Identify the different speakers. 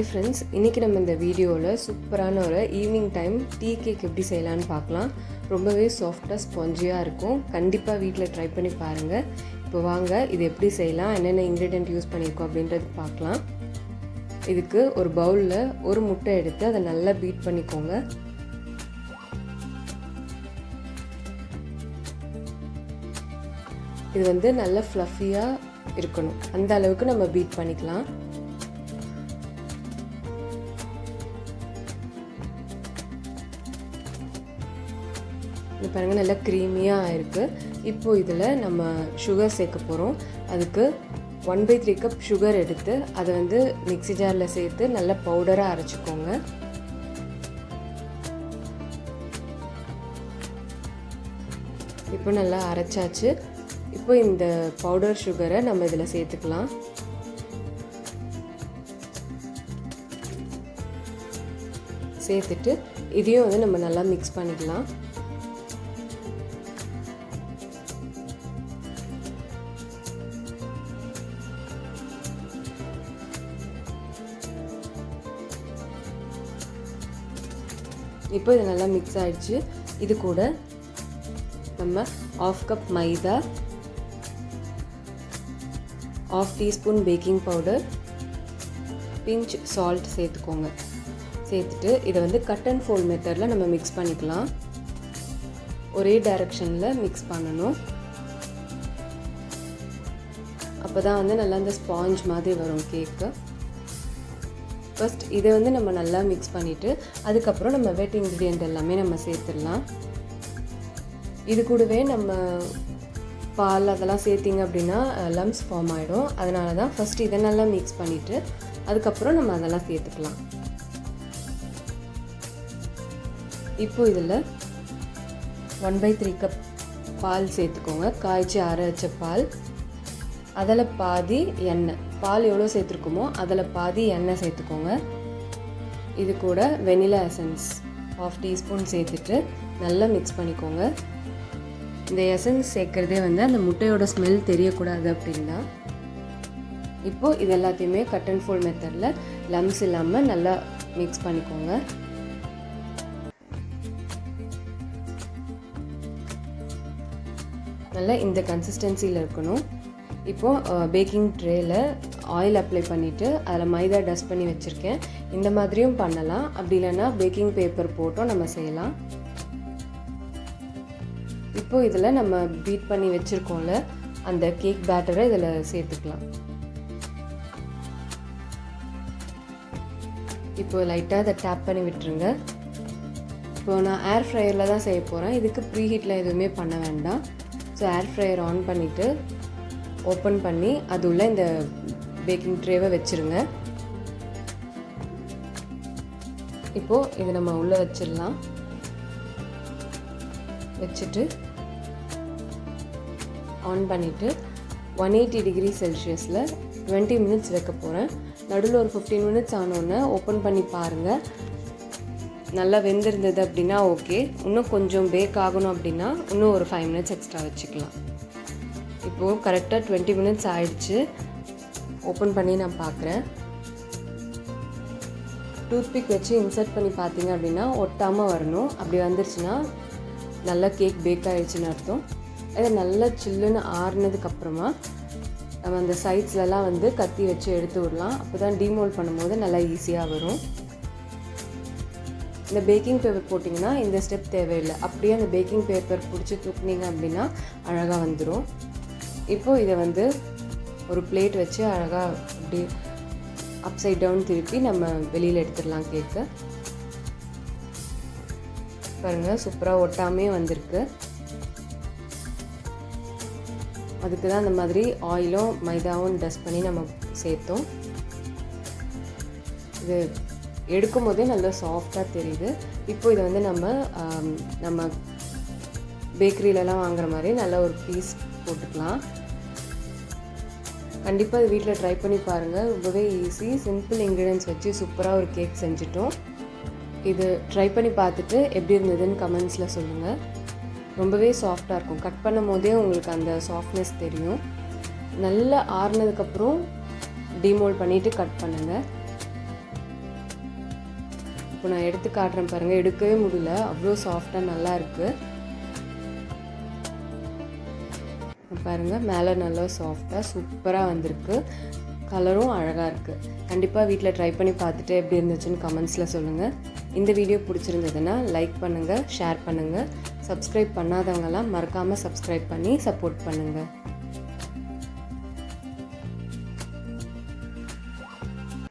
Speaker 1: Hi friends, இன்றைக்கி நம்ம இந்த வீடியோவில் சூப்பரான ஒரு ஈவினிங் டைம் டீ கேக் எப்படி செய்யலான்னு பார்க்கலாம். ரொம்பவே சாஃப்டாக ஸ்பாஞ்சியாக இருக்கும். கண்டிப்பாக வீட்டில் ட்ரை பண்ணி பாருங்கள். இப்போ வாங்க இது எப்படி செய்யலாம், என்னென்ன இன்க்ரீடியன்ட் யூஸ் பண்ணியிருக்கோம் அப்படின்றது பார்க்கலாம். இதுக்கு ஒரு பவுலில் ஒரு முட்டை எடுத்து அதை நல்லா பீட் பண்ணிக்கோங்க. இது வந்து நல்ல ஃப்ளஃபியாக இருக்கணும், அந்த அளவுக்கு நம்ம பீட் பண்ணிக்கலாம். இது பாருங்கள், நல்லா க்ரீமியாக இருக்குது. இப்போது இதில் நம்ம சுகர் சேர்க்க போகிறோம். அதுக்கு 1/3 கப் சுகர் எடுத்து அதை வந்து மிக்ஸி ஜாரில் சேர்த்து நல்லா பவுடராக அரைச்சிக்கோங்க. இப்போ நல்லா அரைச்சாச்சு. இப்போ இந்த பவுடர் சுகரை நம்ம இதில் சேர்த்துக்கலாம். சேர்த்துட்டு இதையும் வந்து நம்ம நல்லா மிக்ஸ் பண்ணிக்கலாம். இப்போ இது நல்லா மிக்ஸ் ஆகிடுச்சு. இது கூட நம்ம 1/2 cup maida, 1/2 teaspoon baking powder, pinch salt சேர்த்துக்கோங்க. சேர்த்துட்டு இதை வந்து கட் அண்ட் ஃபோல்ட் மெத்தடில் நம்ம மிக்ஸ் பண்ணிக்கலாம். ஒரே டைரெக்ஷனில் மிக்ஸ் பண்ணணும். அப்போ தான் வந்து நல்லா இந்த ஸ்பாஞ்ச் மாதிரி வரும் கேக்கு. ஃபர்ஸ்ட் இதை வந்து நம்ம நல்லா மிக்ஸ் பண்ணிவிட்டு அதுக்கப்புறம் நம்ம வெட் இன்க்ரீடியன்ட் எல்லாமே நம்ம சேர்த்துடலாம். இது கூடவே நம்ம பால் அதெல்லாம் சேர்த்திங்க அப்படின்னா லம்ஸ் ஃபார்ம் ஆகிடும். அதனால தான் ஃபஸ்ட்டு இதை நல்லா மிக்ஸ் பண்ணிவிட்டு அதுக்கப்புறம் நம்ம அதெல்லாம் சேர்த்துக்கலாம். இப்போது இதில் 1/3 கப் பால் சேர்த்துக்கோங்க. காய்ச்சி ஆற வச்ச பால், அதில் பாதி எண்ணெய். பால் எவ்வளோ சேர்த்துருக்குமோ அதில் பாதி எண்ணெய் சேர்த்துக்கோங்க. இது கூட வெனிலா எசன்ஸ் 1/2 டீஸ்பூன் சேர்த்துட்டு நல்லா மிக்ஸ் பண்ணிக்கோங்க. இந்த எசன்ஸ் சேர்க்குறதே வந்து அந்த முட்டையோட ஸ்மெல் தெரியக்கூடாது அப்படின்னா. இப்போது இது எல்லாத்தையுமே கட் அண்ட் ஃபோல்ட் மெத்தடில் லம்ஸ் இல்லாமல் நல்லா மிக்ஸ் பண்ணிக்கோங்க. நல்லா இந்த கன்சிஸ்டன்சியில் இருக்கணும். இப்போது பேக்கிங் ட்ரேயில் ஆயில் அப்ளை பண்ணிவிட்டு அதில் மைதா டஸ்ட் பண்ணி வச்சுருக்கேன். இந்த மாதிரியும் பண்ணலாம், அப்படி இல்லைன்னா பேக்கிங் பேப்பர் போட்டும் நம்ம செய்யலாம். இப்போது இதில் நம்ம பீட் பண்ணி வச்சுருக்கோம்ல அந்த கேக் பேட்டரை இதில் சேர்த்துக்கலாம். இப்போது லைட்டாக அதை டேப் பண்ணி விட்டுருங்க. இப்போது நான் ஏர் ஃப்ரையரில் தான் செய்ய போகிறேன். இதுக்கு ப்ரீ ஹீட்டில் எதுவுமே பண்ண வேண்டாம். ஸோ ஏர் ஃப்ரையர் ஆன் பண்ணிவிட்டு ஓப்பன் பண்ணி அது உள்ள இந்த பேக்கிங் ட்ரேவை வச்சுருங்க. இப்போது இது நம்ம உள்ளே வச்சிடலாம். வச்சுட்டு ஆன் பண்ணிவிட்டு 180 டிகிரி செல்சியஸில் 20 மினிட்ஸ் வைக்க போகிறேன். நடுவில் ஒரு 15 மினிட்ஸ் ஆனோடனே ஓப்பன் பண்ணி பாருங்கள். நல்லா வெந்திருந்தது அப்படின்னா ஓகே. இன்னும் கொஞ்சம் பேக் ஆகணும் அப்படின்னா இன்னும் ஒரு 5 மினிட்ஸ் எக்ஸ்ட்ரா வச்சுக்கலாம். இப்போது கரெக்டாக 20 மினிட்ஸ் ஆயிடுச்சு. ஓப்பன் பண்ணி நான் பார்க்குறேன். டூத்பிக் வச்சு இன்சர்ட் பண்ணி பார்த்தீங்க அப்படின்னா ஒட்டாமல் வரணும். அப்படி வந்துருச்சுன்னா நல்லா கேக் பேக் ஆகிடுச்சின்னு அர்த்தம். அதை நல்லா சில்லுன்னு ஆறுனதுக்கப்புறமா நம்ம அந்த சைட்ஸ்லலாம் வந்து கத்தி வச்சு எடுத்து விடலாம். அப்போ தான் டீமோல்ட் பண்ணும்போது நல்லா ஈஸியாக வரும். இந்த பேக்கிங் பேப்பர் போட்டிங்கன்னா இந்த ஸ்டெப் தேவையில்லை. அப்படியே அந்த பேக்கிங் பேப்பர் பிடிச்சி தூக்குனீங்க அப்படின்னா அழகாக வந்துடும். இப்போது இதை வந்து ஒரு பிளேட் வச்சு அழகாக அப்படி அப்சைட் டவுன் திருப்பி நம்ம வெளியில் எடுத்துடலாம் கேக்கு. பாருங்கள், சூப்பராக ஒட்டாமே வந்திருக்கு. அதுக்கு தான் அந்த மாதிரி ஆயிலும் மைதாவும் டஸ்ட் பண்ணி நம்ம சேர்த்தோம். இது எடுக்கும் போதே நல்லா சாஃப்டாக தெரியுது. இப்போ இதை வந்து நம்ம பேக்கரியிலலாம் வாங்குற மாதிரி நல்லா ஒரு பீஸ் போட்டுக்கலாம். கண்டிப்பாக இது வீட்டில் ட்ரை பண்ணி பாருங்கள். ரொம்பவே ஈஸி, சிம்பிள் இன்க்ரீடியன்ஸ் வச்சு சூப்பராக ஒரு கேக் செஞ்சுட்டோம். இது ட்ரை பண்ணி பார்த்துட்டு எப்படி இருந்ததுன்னு கமெண்ட்ஸில் சொல்லுங்கள். ரொம்பவே சாஃப்டாக இருக்கும். கட் பண்ணும் போதே உங்களுக்கு அந்த சாஃப்ட்னஸ் தெரியும். நல்லா ஆறுனதுக்கப்புறம் டிமோல்ட் பண்ணிவிட்டு கட் பண்ணுங்கள். இப்போ நான் எடுத்து காட்டுறேன் பாருங்கள், எடுக்கவே முடியல, அவ்வளோ சாஃப்டாக நல்லா இருக்குது. பாருங்கள் மேலே நல்லா சாஃப்டாக சூப்பராக வந்திருக்கு, கலரும் அழகாக இருக்குது. கண்டிப்பாக வீட்டில் ட்ரை பண்ணி பார்த்துட்டு எப்படி இருந்துச்சுன்னு கமெண்ட்ஸில் சொல்லுங்கள். இந்த வீடியோ பிடிச்சிருந்ததுன்னா லைக் பண்ணுங்கள், ஷேர் பண்ணுங்கள். சப்ஸ்கிரைப் பண்ணாதவங்கலாம் மறக்காமல் சப்ஸ்கிரைப் பண்ணி சப்போர்ட் பண்ணுங்கள்.